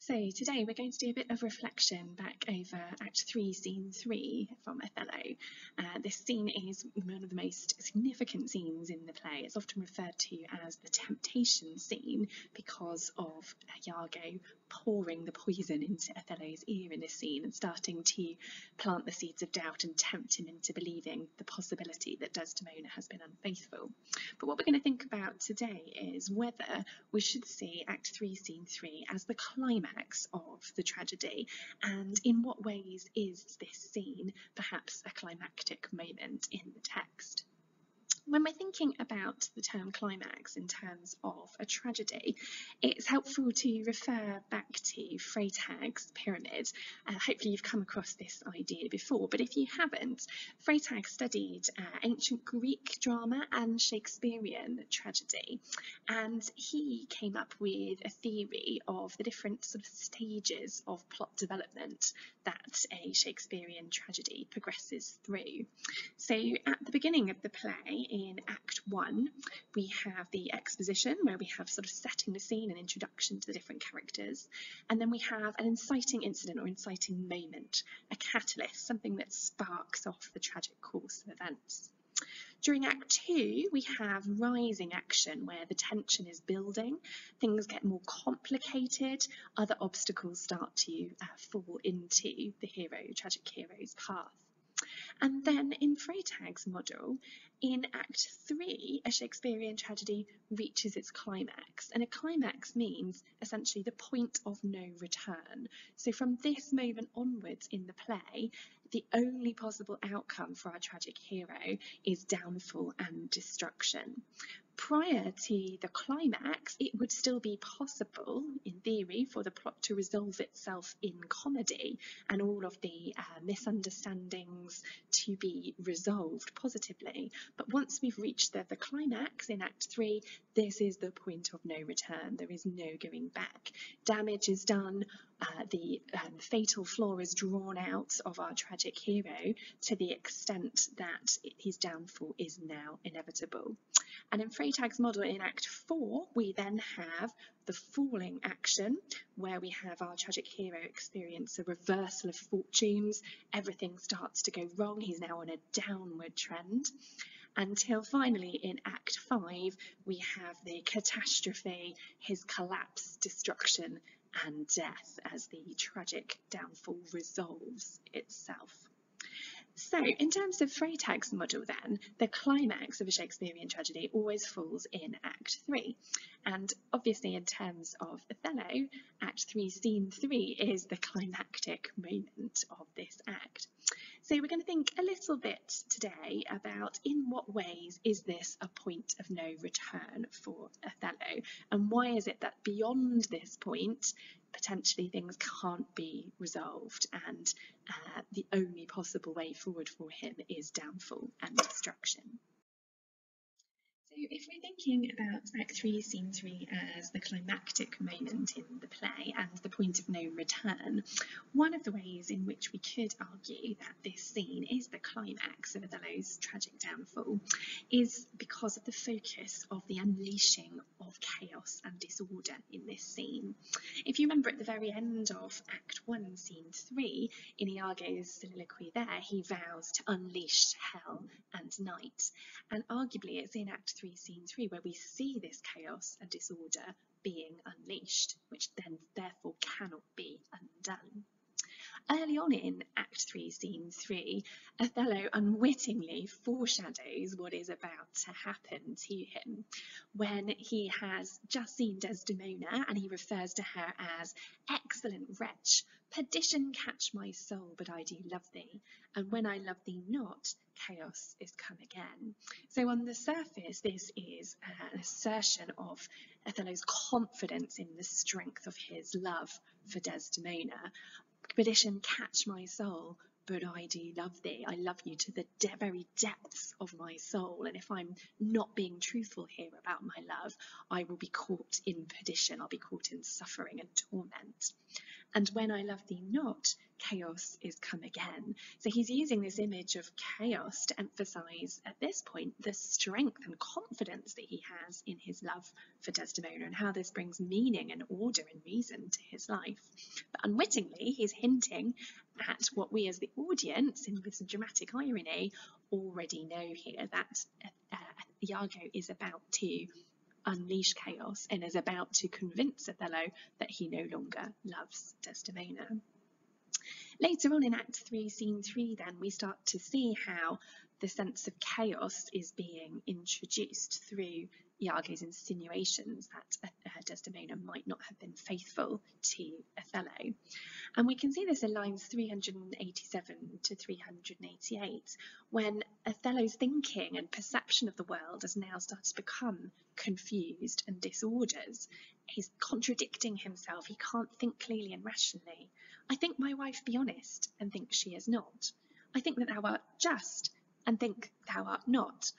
So today we're going to do a bit of reflection back over Act 3, Scene 3 from Othello. This scene is one of the most significant scenes in the play. It's often referred to as the temptation scene because of Iago pouring the poison into Othello's ear in this scene and starting to plant the seeds of doubt and tempt him into believing the possibility that Desdemona has been unfaithful. But what we're going to think about today is whether we should see Act 3, Scene 3 as the climax of the tragedy, and in what ways is this scene perhaps a climactic moment in the text. When we're thinking about the term climax in terms of a tragedy, it's helpful to refer back to Freytag's pyramid. Hopefully you've come across this idea before, but if you haven't, Freytag studied ancient Greek drama and Shakespearean tragedy, and he came up with a theory of the different sort of stages of plot development that a Shakespearean tragedy progresses through. So at the beginning of the play, in Act 1, we have the exposition, where we have sort of setting the scene and introduction to the different characters, and then we have an inciting incident or inciting moment, a catalyst, something that sparks off the tragic course of events. During Act 2, we have rising action, where the tension is building, things get more complicated, other obstacles start to fall into the tragic hero's path. And then in Freytag's model, in Act 3, a Shakespearean tragedy reaches its climax, and a climax means essentially the point of no return. So from this moment onwards in the play, the only possible outcome for our tragic hero is downfall and destruction. Prior to the climax, it would still be possible, in theory, for the plot to resolve itself in comedy and all of the misunderstandings to be resolved positively. But once we've reached the climax in Act 3, this is the point of no return. There is no going back. Damage is done. The fatal flaw is drawn out of our tragic hero to the extent that his downfall is now inevitable. And in Freytag's model in Act 4, we then have the falling action, where we have our tragic hero experience a reversal of fortunes. Everything starts to go wrong. He's now on a downward trend. Until finally in Act 5, we have the catastrophe, his collapse, destruction and death as the tragic downfall resolves itself. So, in terms of Freytag's model then, the climax of a Shakespearean tragedy always falls in Act 3. And obviously in terms of Othello, Act 3, Scene 3 is the climactic moment of this act. So we're going to think a little bit today about in what ways is this a point of no return for Othello, and why is it that beyond this point potentially things can't be resolved and the only possible way forward for him is downfall and destruction. So if we're thinking about Act 3, Scene 3 as the climactic moment in the play and the point of no return, one of the ways in which we could argue that this scene is the climax of Othello's tragic downfall is because of the focus of the unleashing of chaos and disorder in this scene. If you remember at the very end of Act 1, Scene 3, in Iago's soliloquy there, he vows to unleash hell and night. And arguably it's in Act 3, Scene 3 where we see this chaos and disorder being unleashed, which then therefore cannot be undone. Early on in Act 3, Scene 3, Othello unwittingly foreshadows what is about to happen to him when he has just seen Desdemona and he refers to her as excellent wretch, perdition catch my soul, but I do love thee, and when I love thee not, chaos is come again. So on the surface, this is an assertion of Othello's confidence in the strength of his love for Desdemona. Perdition catch my soul, but I do love thee. I love you to the very depths of my soul, and if I'm not being truthful here about my love, I will be caught in perdition. I'll be caught in suffering and torment. And when I love thee not, chaos is come again. So he's using this image of chaos to emphasize at this point the strength and confidence that he has in his love for Desdemona and how this brings meaning and order and reason to his life. But unwittingly, he's hinting at what we as the audience, in with some dramatic irony, already know here, that Iago is about to unleash chaos and is about to convince Othello that he no longer loves Desdemona. Later on in Act 3, Scene 3, then, we start to see how the sense of chaos is being introduced through Iago's insinuations that Desdemona might not have been faithful to Othello. And we can see this in lines 387 to 388, when Othello's thinking and perception of the world has now started to become confused and disordered. He's contradicting himself. He can't think clearly and rationally. I think my wife be honest, and think she is not. I think that thou art just, and think thou art not.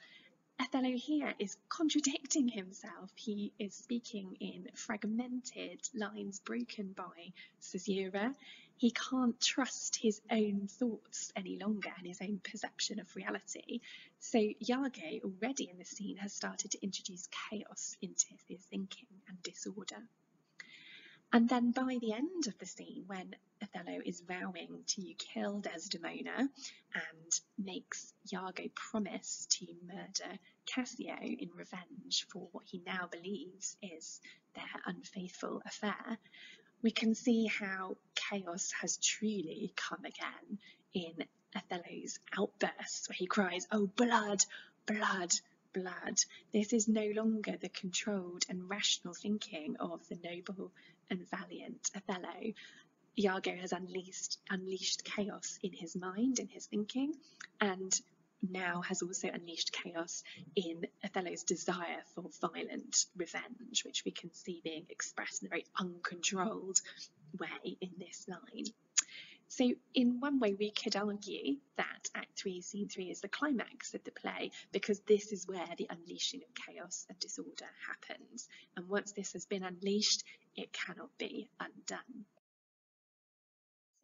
Othello here is contradicting himself. He is speaking in fragmented lines broken by caesura. He can't trust his own thoughts any longer and his own perception of reality. So Iago, already in the scene, has started to introduce chaos into his thinking and disorder. And then by the end of the scene, when Othello is vowing to kill Desdemona and makes Iago promise to murder Cassio in revenge for what he now believes is their unfaithful affair, we can see how chaos has truly come again in Othello's outbursts, where he cries, "Oh, blood, blood, blood." This is no longer the controlled and rational thinking of the noble and valiant Othello. Iago has unleashed chaos in his mind, in his thinking, and now has also unleashed chaos in Othello's desire for violent revenge, which we can see being expressed in a very uncontrolled way in this line. So in one way we could argue that Act 3, Scene 3 is the climax of the play, because this is where the unleashing of chaos and disorder happens. And once this has been unleashed, it cannot be undone.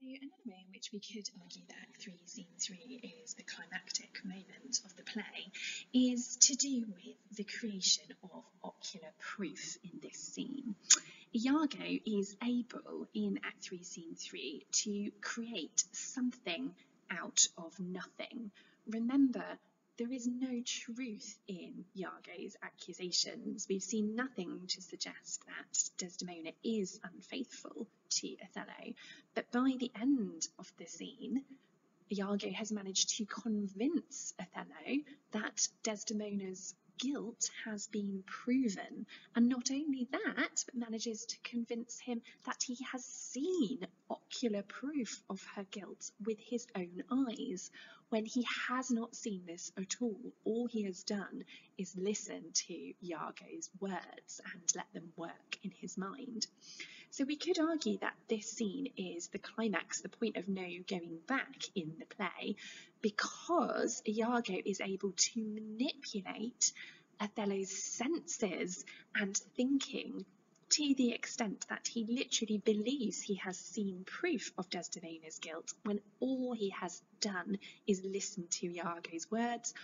So another way in which we could argue that Act 3, Scene 3 is the climactic moment of the play is to do with the creation of ocular proof in this scene. Iago is able, in Act 3, Scene 3, to create something out of nothing. Remember, there is no truth in Iago's accusations. We've seen nothing to suggest that Desdemona is unfaithful to Othello, but by the end of the scene, Iago has managed to convince Othello that Desdemona's guilt has been proven, and not only that, but manages to convince him that he has seen ocular proof of her guilt with his own eyes, when he has not seen this at all. All he has done is listen to Iago's words and let them work in his mind. So we could argue that this scene is the climax, the point of no going back in the play, because Iago is able to manipulate Othello's senses and thinking to the extent that he literally believes he has seen proof of Desdemona's guilt, when all he has done is listen to Iago's words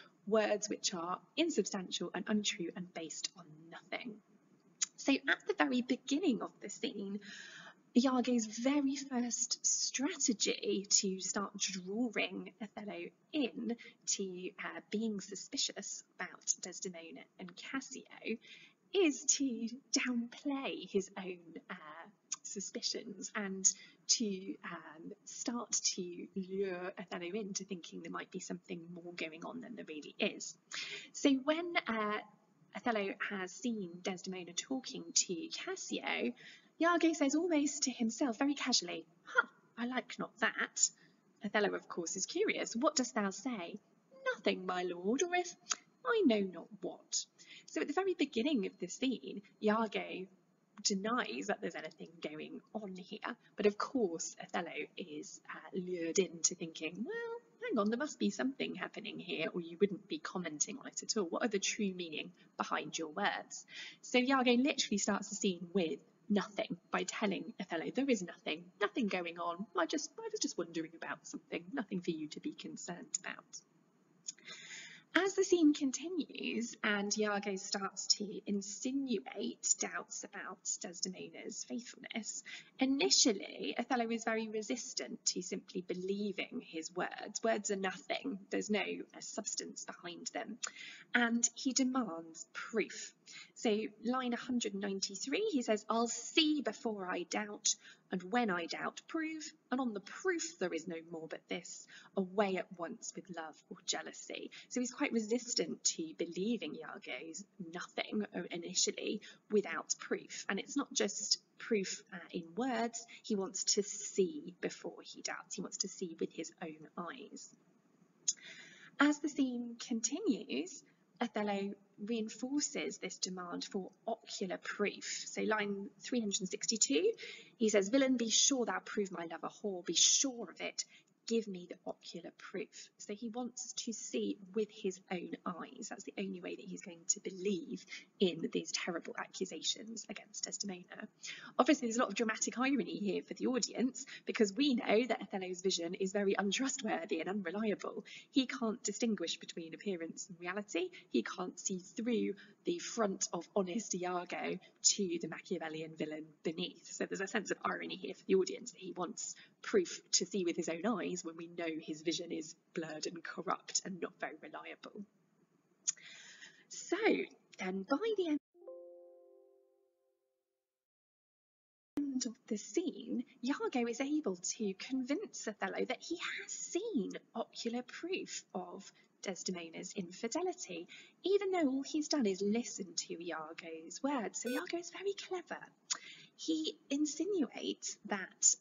which are insubstantial and untrue and based on nothing. So at the very beginning of the scene, Iago's very first strategy to start drawing Othello in to being suspicious about Desdemona and Cassio is to downplay his own suspicions and to start to lure Othello into thinking there might be something more going on than there really is. So when Othello has seen Desdemona talking to Cassio, Iago says almost to himself, very casually, I like not that. Othello, of course, is curious. What dost thou say? Nothing, my lord, or if I know not what. So at the very beginning of the scene, Iago denies that there's anything going on here, but of course Othello is lured into thinking, well, hang on, there must be something happening here, or you wouldn't be commenting on it at all. What are the true meaning behind your words? So Iago literally starts the scene with nothing by telling Othello, there is nothing going on. I was just wondering about something, nothing for you to be concerned about. As the scene continues and Iago starts to insinuate doubts about Desdemona's faithfulness, initially Othello is very resistant to simply believing his words. Words are nothing, there's no substance behind them, and he demands proof. So line 193, he says, "I'll see before I doubt, and when I doubt, prove, and on the proof there is no more but this, away at once with love or jealousy." So he's quite resistant to believing Iago's nothing initially without proof. And it's not just proof in words, he wants to see before he doubts, he wants to see with his own eyes. As the scene continues, Othello reinforces this demand for ocular proof. So line 362, he says, "Villain, be sure thou prove my love a whore, be sure of it, give me the ocular proof." So he wants to see with his own eyes. That's the only way that he's going to believe in these terrible accusations against Desdemona. Obviously, there's a lot of dramatic irony here for the audience, because we know that Othello's vision is very untrustworthy and unreliable. He can't distinguish between appearance and reality. He can't see through the front of honest Iago to the Machiavellian villain beneath. So there's a sense of irony here for the audience, that he wants proof to see with his own eyes when we know his vision is blurred and corrupt and not very reliable. So then by the end of the scene, Iago is able to convince Othello that he has seen ocular proof of Desdemona's infidelity, even though all he's done is listen to Iago's words. So Iago is very clever. He insinuates that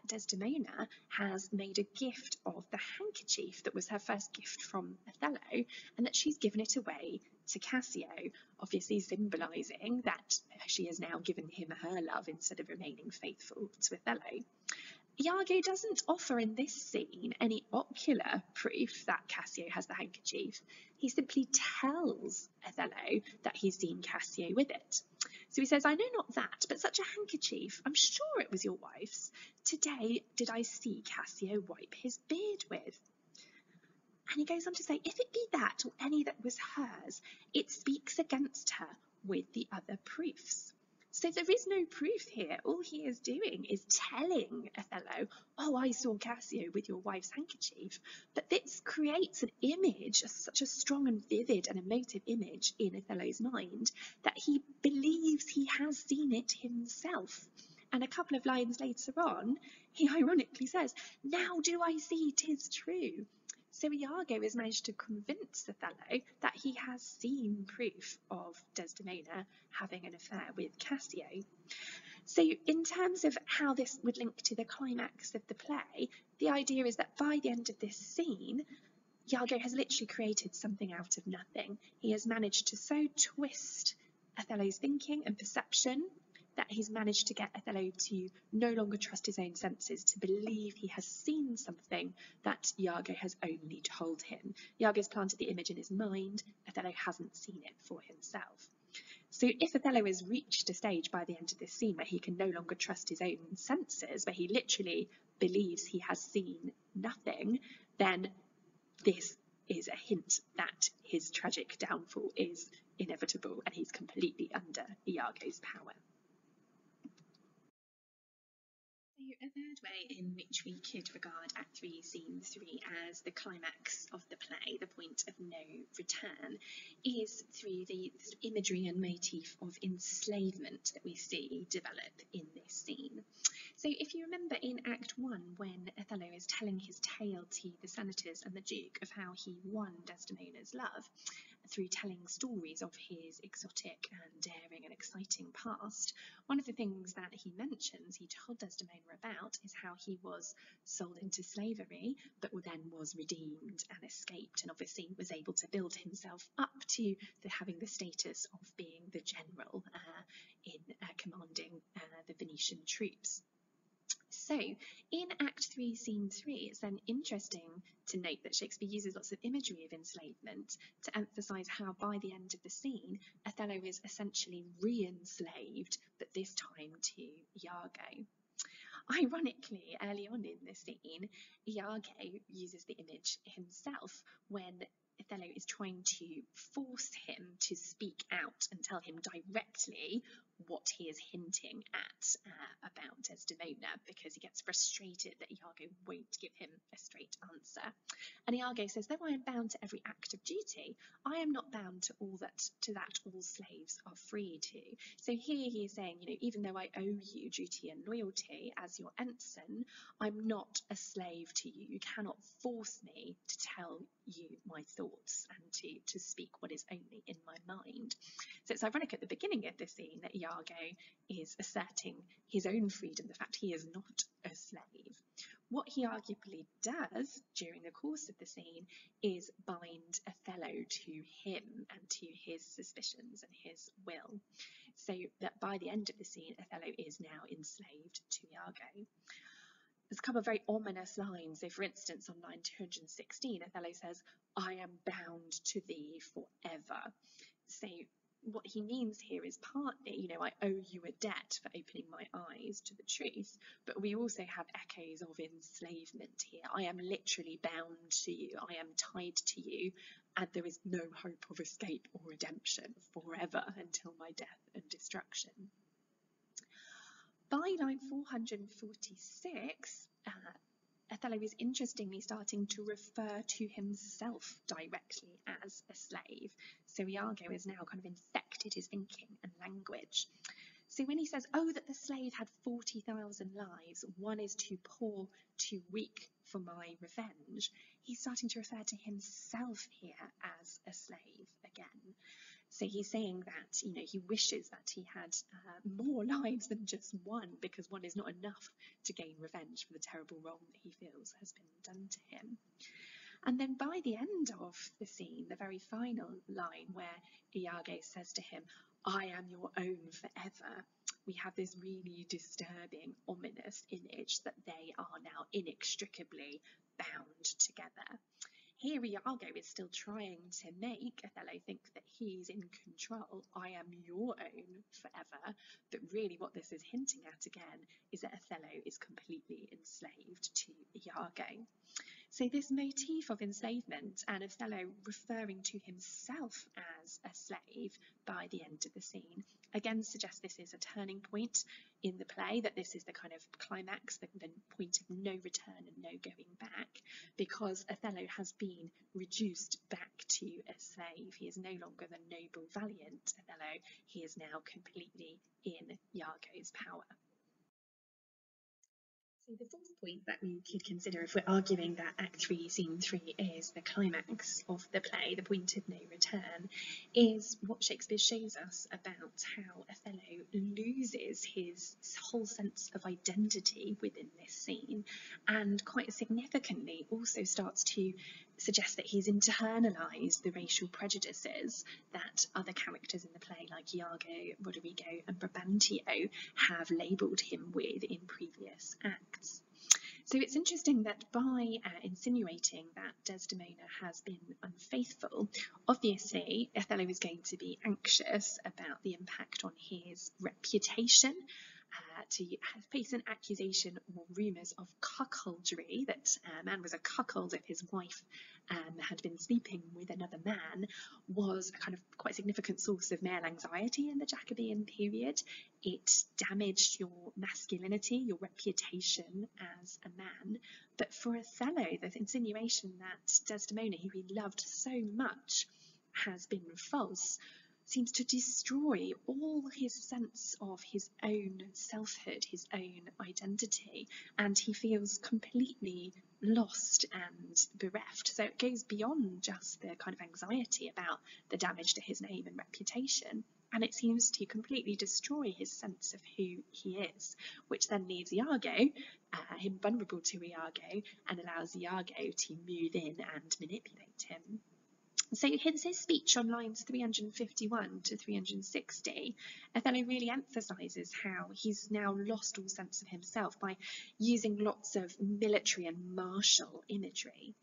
Desdemona has made a gift of the handkerchief that was her first gift from Othello, and that she's given it away to Cassio, obviously symbolising that she has now given him her love instead of remaining faithful to Othello. Iago doesn't offer in this scene any ocular proof that Cassio has the handkerchief. He simply tells Othello that he's seen Cassio with it. So he says, "I know not that, but such a handkerchief, I'm sure it was your wife's. Today did I see Cassio wipe his beard with." And he goes on to say, "If it be that or any that was hers, it speaks against her with the other proofs." So there is no proof here. All he is doing is telling Othello, "Oh, I saw Cassio with your wife's handkerchief." But this creates an image, such a strong and vivid and emotive image in Othello's mind, that he believes he has seen it himself. And a couple of lines later on, he ironically says, "Now do I see 'tis true." So Iago has managed to convince Othello that he has seen proof of Desdemona having an affair with Cassio. So in terms of how this would link to the climax of the play, the idea is that by the end of this scene, Iago has literally created something out of nothing. He has managed to so twist Othello's thinking and perception that he's managed to get Othello to no longer trust his own senses, to believe he has seen something that Iago has only told him. Iago's planted the image in his mind, Othello hasn't seen it for himself. So if Othello has reached a stage by the end of this scene where he can no longer trust his own senses, where he literally believes he has seen nothing, then this is a hint that his tragic downfall is inevitable and he's completely under Iago's power. A third way in which we could regard Act 3, Scene 3 as the climax of the play, the point of no return, is through the imagery and motif of enslavement that we see develop in this scene. So if you remember in Act 1, when Othello is telling his tale to the senators and the Duke of how he won Desdemona's love, through telling stories of his exotic and daring and exciting past, one of the things that he mentions, he told Desdemona about, is how he was sold into slavery, but then was redeemed and escaped, and obviously was able to build himself up to having the status of being the general in commanding the Venetian troops. So in Act 3, Scene 3, it's then interesting to note that Shakespeare uses lots of imagery of enslavement to emphasise how by the end of the scene, Othello is essentially re-enslaved, but this time to Iago. Ironically, early on in the scene, Iago uses the image himself when Othello is trying to force him to speak out and tell him directly what he is hinting at about Desdemona, because he gets frustrated that Iago won't give him a straight answer. And Iago says, though I am bound to every act of duty, I am not bound to that all slaves are free to. So here he is saying, even though I owe you duty and loyalty as your ensign, I'm not a slave to you. You cannot force me to tell you my thoughts and to speak what is only in my mind. So it's ironic at the beginning of the scene that Iago is asserting his own freedom, the fact he is not a slave. What he arguably does during the course of the scene is bind Othello to him and to his suspicions and his will, so that by the end of the scene, Othello is now enslaved to Iago. There's a couple of very ominous lines. So for instance, on line 216, Othello says, I am bound to thee forever. So what he means here is partly, I owe you a debt for opening my eyes to the truth, but we also have echoes of enslavement here. I am literally bound to you. I am tied to you, and there is no hope of escape or redemption forever until my death and destruction. By line 446, Othello is interestingly starting to refer to himself directly as a slave. So Iago has now kind of infected his thinking and language. So when he says, oh, that the slave had 40,000 lives, one is too poor, too weak for my revenge, he's starting to refer to himself here as a slave again. So he's saying that, he wishes that he had more lives than just one, because one is not enough to gain revenge for the terrible wrong that he feels has been done to him. And then by the end of the scene, the very final line where Iago says to him, I am your own forever, we have this really disturbing, ominous image that they are now inextricably bound together. Here Iago is still trying to make Othello think that he's in control. I am your own forever. But really what this is hinting at again is that Othello is completely enslaved to Iago. So this motif of enslavement and Othello referring to himself as a slave by the end of the scene again suggests this is a turning point in the play, that this is the kind of climax, the point of no return and no going back, because Othello has been reduced back to a slave. He is no longer the noble, valiant Othello. He is now completely in Iago's power. So the fourth point that we could consider if we're arguing that Act 3, Scene 3 is the climax of the play, the point of no return, is what Shakespeare shows us about how Othello loses his whole sense of identity within this scene, and quite significantly also starts to suggest that he's internalised the racial prejudices that other characters in the play, like Iago, Roderigo and Brabantio, have labelled him with in previous acts. So it's interesting that by insinuating that Desdemona has been unfaithful, obviously Othello is going to be anxious about the impact on his reputation, to face an accusation or rumours of cuckoldry, that a man was a cuckold if his wife had been sleeping with another man, was a kind of quite significant source of male anxiety in the Jacobean period. It damaged your masculinity, your reputation as a man. But for Othello, the insinuation that Desdemona, who he loved so much, has been false, seems to destroy all his sense of his own selfhood, his own identity, and he feels completely lost and bereft. So it goes beyond just the kind of anxiety about the damage to his name and reputation, and it seems to completely destroy his sense of who he is, which then leaves Iago, him vulnerable to Iago, and allows Iago to move in and manipulate him. So his speech on lines 351 to 360, Othello really emphasises how he's now lost all sense of himself by using lots of military and martial imagery.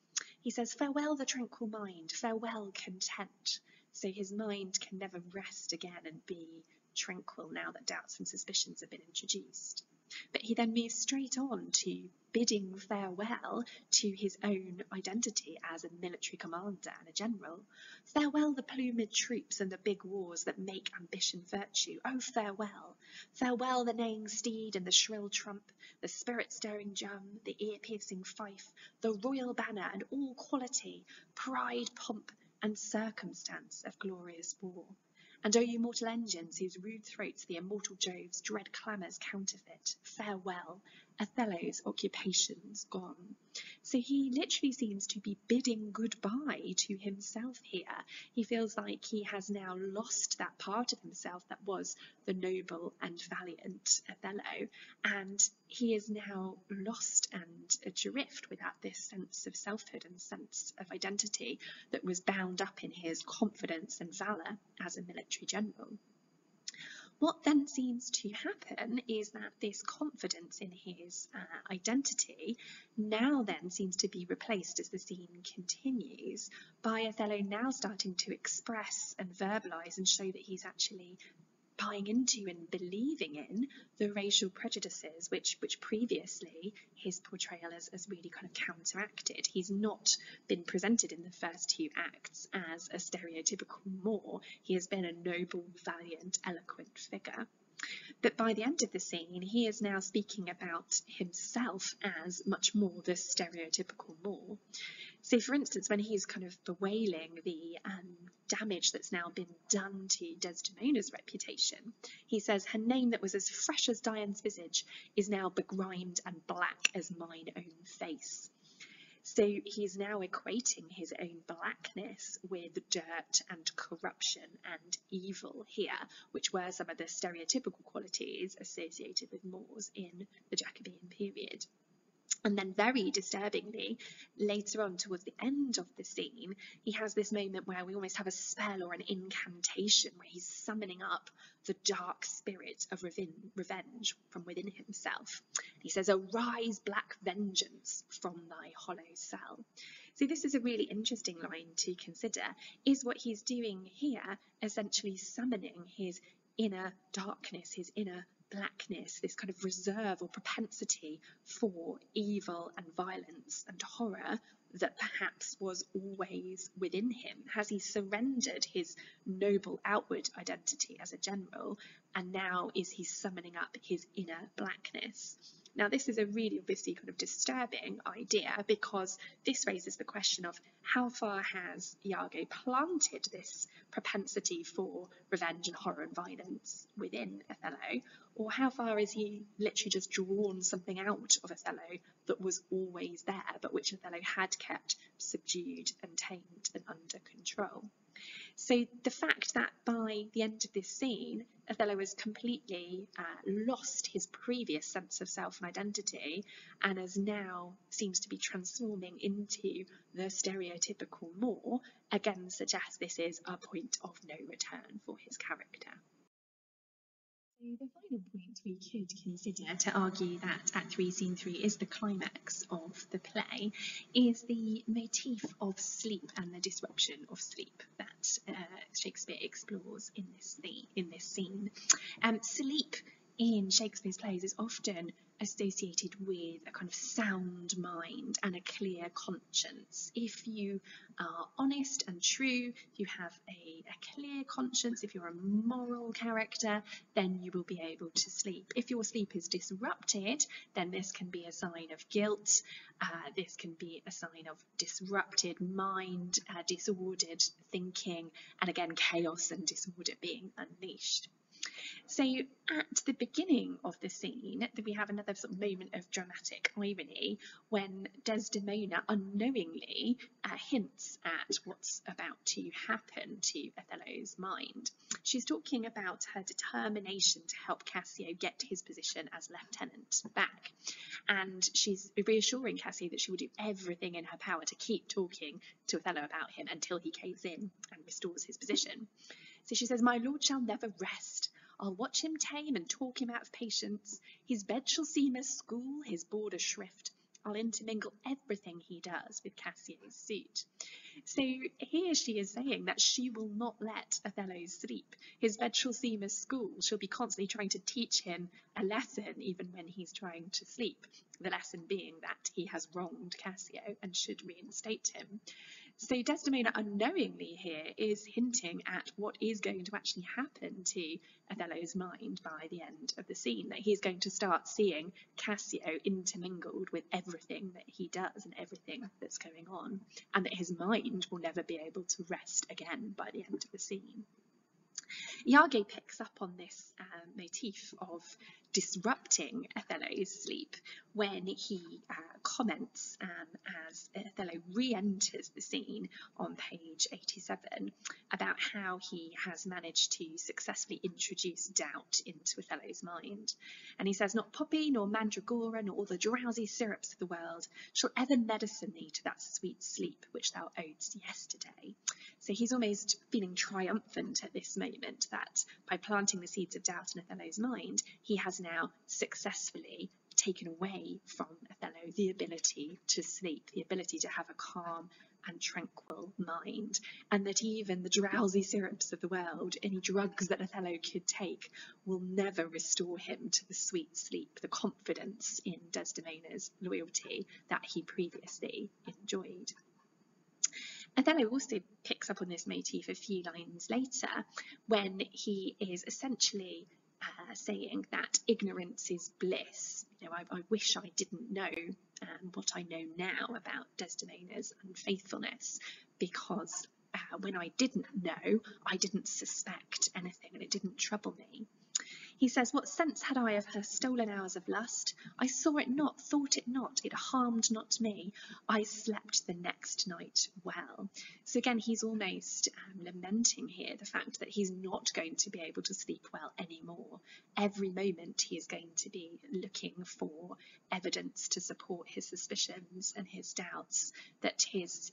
He says, "Farewell the tranquil mind, farewell content." So his mind can never rest again and be tranquil now that doubts and suspicions have been introduced. But he then moves straight on to bidding farewell to his own identity as a military commander and a general. "Farewell the plumed troops and the big wars that make ambition virtue. Oh, farewell! Farewell the neighing steed and the shrill trump, the spirit-stirring drum, the ear-piercing fife, the royal banner and all quality, pride, pomp, and circumstance of glorious war. And O you mortal engines, whose rude throats the immortal Jove's dread clamours counterfeit, farewell, Othello's occupation's gone." So he literally seems to be bidding goodbye to himself here. He feels like he has now lost that part of himself that was the noble and valiant Othello, and he is now lost and adrift without this sense of selfhood and sense of identity that was bound up in his confidence and valour as a military general. What then seems to happen is that this confidence in his identity now then seems to be replaced, as the scene continues, by Othello now starting to express and verbalise and show that he's actually buying into and believing in the racial prejudices which previously his portrayal has really kind of counteracted. He's not been presented in the first two acts as a stereotypical Moor. He has been a noble, valiant, eloquent figure. But by the end of the scene, he is now speaking about himself as much more the stereotypical Moor. So, for instance, when he's kind of bewailing the damage that's now been done to Desdemona's reputation, he says, "Her name that was as fresh as Dian's visage is now begrimed and black as mine own face." So he's now equating his own blackness with dirt and corruption and evil here, which were some of the stereotypical qualities associated with Moors in the Jacobean period. And then very disturbingly, later on towards the end of the scene, he has this moment where we almost have a spell or an incantation where he's summoning up the dark spirit of revenge from within himself. He says, "Arise, black vengeance, from thy hollow cell." So this is a really interesting line to consider. Is what he's doing here essentially summoning his inner darkness, his inner blackness, this kind of reserve or propensity for evil and violence and horror that perhaps was always within him? Has he surrendered his noble outward identity as a general, and now is he summoning up his inner blackness? Now, this is a really obviously kind of disturbing idea, because this raises the question of how far has Iago planted this propensity for revenge and horror and violence within Othello, or how far is he literally just drawn something out of Othello that was always there, but which Othello had kept subdued and tamed and under control? So the fact that by the end of this scene, Othello has completely lost his previous sense of self and identity, and as now seems to be transforming into the stereotypical Moor, again suggests this is a point of no return for his character. So the final point we could consider to argue that Act 3, Scene 3 is the climax of the play is the motif of sleep and the disruption of sleep that Shakespeare explores in this scene. Sleep in Shakespeare's plays is often associated with a kind of sound mind and a clear conscience. If you are honest and true, if you have a clear conscience, if you're a moral character, then you will be able to sleep. If your sleep is disrupted, then this can be a sign of guilt, this can be a sign of disrupted mind, disordered thinking, and again chaos and disorder being unleashed. So at the beginning of the scene, we have another sort of moment of dramatic irony when Desdemona unknowingly hints at what's about to happen to Othello's mind. She's talking about her determination to help Cassio get his position as lieutenant back. And she's reassuring Cassio that she will do everything in her power to keep talking to Othello about him until he caves in and restores his position. So she says, "My lord shall never rest. I'll watch him tame and talk him out of patience. His bed shall seem a school, his board a shrift. I'll intermingle everything he does with Cassio's suit." So here she is saying that she will not let Othello sleep. His bed shall seem a school. She'll be constantly trying to teach him a lesson even when he's trying to sleep. The lesson being that he has wronged Cassio and should reinstate him. So Desdemona unknowingly here is hinting at what is going to actually happen to Othello's mind by the end of the scene, that he's going to start seeing Cassio intermingled with everything that he does and everything that's going on, and that his mind will never be able to rest again by the end of the scene. Iago picks up on this motif of disrupting Othello's sleep when he comments as Othello re-enters the scene on page 87 about how he has managed to successfully introduce doubt into Othello's mind. And he says, "Not poppy, nor mandragora, nor all the drowsy syrups of the world shall ever medicine thee to that sweet sleep which thou owedst yesterday." So he's almost feeling triumphant at this moment that by planting the seeds of doubt in Othello's mind, he has now successfully taken away from Othello the ability to sleep, the ability to have a calm and tranquil mind, and that even the drowsy syrups of the world, any drugs that Othello could take, will never restore him to the sweet sleep, the confidence in Desdemona's loyalty that he previously enjoyed. Othello also picks up on this motif a few lines later when he is essentially saying that ignorance is bliss. You know, I wish I didn't know what I know now about Desdemona's unfaithfulness, because when I didn't know, I didn't suspect anything and it didn't trouble me. He says, "What sense had I of her stolen hours of lust? I saw it not, thought it not, it harmed not me. I slept the next night well." So again, he's almost lamenting here the fact that he's not going to be able to sleep well anymore. Every moment he is going to be looking for evidence to support his suspicions and his doubts, that his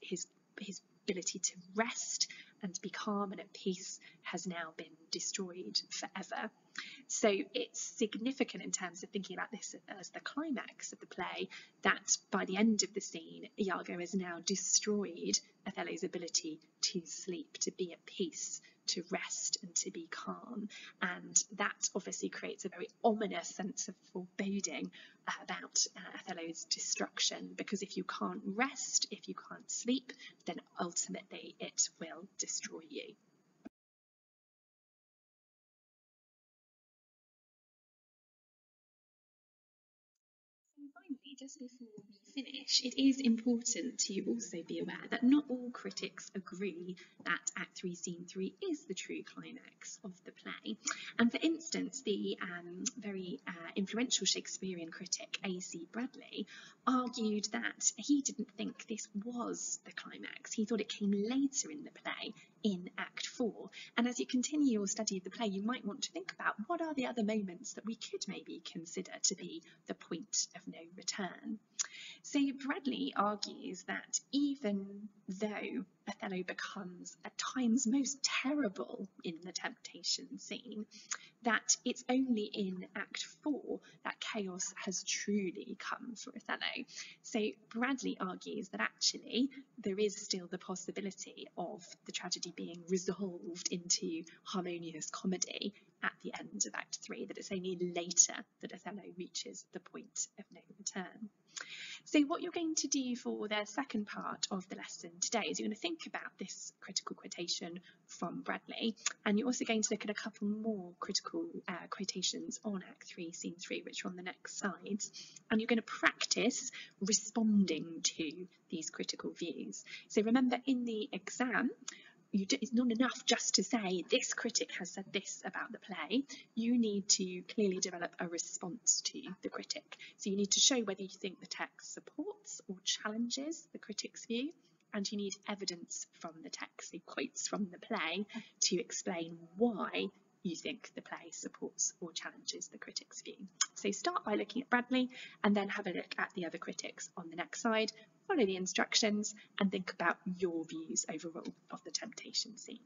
ability to rest and be calm and at peace has now been destroyed forever. So it's significant in terms of thinking about this as the climax of the play, that by the end of the scene, Iago has now destroyed Othello's ability to sleep, to be at peace, to rest and to be calm. And that obviously creates a very ominous sense of foreboding about Othello's destruction, because if you can't rest, if you can't sleep, then ultimately it will destroy you. Finally, just before we finish, it is important to also be aware that not all critics agree that Act 3, Scene 3 is the true climax of the play. And for instance, the very influential Shakespearean critic A.C. Bradley argued that he didn't think this was the climax. He thought it came later in the play, in Act 4. And as you continue your study of the play, you might want to think about what are the other moments that we could maybe consider to be the point of no return. So Bradley argues that even though Othello becomes at times most terrible in the temptation scene, that it's only in Act 4 that chaos has truly come for Othello. So Bradley argues that actually there is still the possibility of the tragedy being resolved into harmonious comedy at the end of Act 3, that it's only later that Othello reaches the point of no return. So what you're going to do for the second part of the lesson today is you're going to think about this critical quotation from Bradley, and you're also going to look at a couple more critical quotations on Act 3, Scene 3, which are on the next slides, and you're going to practice responding to these critical views. So remember, in the exam, it's not enough just to say this critic has said this about the play. You need to clearly develop a response to the critic. So you need to show whether you think the text supports or challenges the critic's view, and you need evidence from the text, so quotes from the play, to explain why you think the play supports or challenges the critic's view. So start by looking at Bradley and then have a look at the other critics on the next slide, follow the instructions and think about your views overall of the temptation scene.